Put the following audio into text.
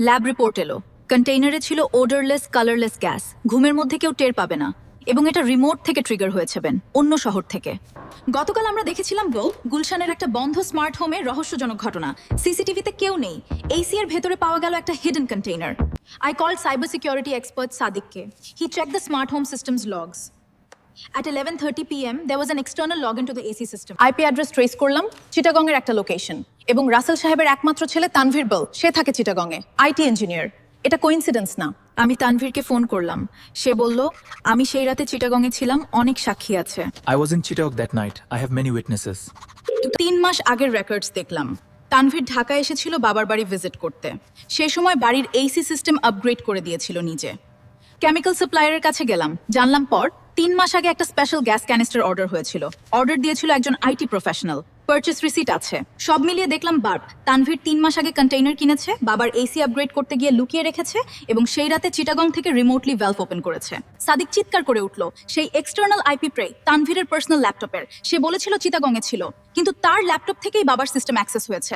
Lab report এলো, কন্টেইনারে ছিল ওডারলেস colourless gas. ঘুমের মধ্যে কেউ টের পাবে না, এবং এটা রিমোট থেকে ট্রিগার হয়েছেন অন্য শহর থেকে। গতকাল আমরা দেখেছিলাম গুলশানের একটা বন্ধ স্মার্ট হোমে রহস্যজনক ঘটনা। সিসিটিভিতে কেউ নেই, এসি এর ভেতরে পাওয়া গেল একটা hidden container. I called cyber security expert সাদিককে। He check the smart home systems logs. At 11:30 p.m. there was an external login to the AC system. IP address trace করলাম, চিটাগংয়ের একটা লোকেশন, এবং রাসেল সাহেবের একমাত্র ছেলে তানভীর বল, সে থাকে চিটাগংয়ে, আইটি ইঞ্জিনিয়ার। এটা coincidence না। আমি তানভীরকে ফোন করলাম, সে বলল আমি সেই রাতে চিটাগংয়ে ছিলাম, অনেক সাক্ষী আছে। I was in Chittagong that night. I have many witnesses. 3 মাস আগের রেকর্ডস দেখলাম। তানভীর ঢাকায় এসেছিল বাবার বাড়ি ভিজিট করতে। সেই সময় বাড়ির এসি সিস্টেম আপগ্রেড করে দিয়েছিল নিজে। কেমিক্যাল সাপ্লায়ারের কাছে গেলাম, জানলাম পর 3 মাস আগে একটা স্পেশাল গ্যাস ক্যানিস্টার অর্ডার হয়েছিল। অর্ডার দিয়েছিল একজন আইটি প্রফেশনাল, পারচেস রিসিট আছে। সব মিলিয়ে দেখলাম তানভীর 3 মাস আগে কন্টেইনার কিনেছে, বাবার এসি আপগ্রেড করতে গিয়ে লুকিয়ে রেখেছে, এবং সেই রাতে চিটাগং থেকে রিমোটলি ভ্যালভ ওপেন করেছে। সাদিক চিৎকার করে উঠল, সেই এক্সটার্নাল আইপি প্রে তানভীরের পার্সোনাল ল্যাপটপের। সে বলেছিল চিটাগংয়ে ছিল, কিন্তু তার ল্যাপটপ থেকেই বাবার সিস্টেম অ্যাক্সেস হয়েছে।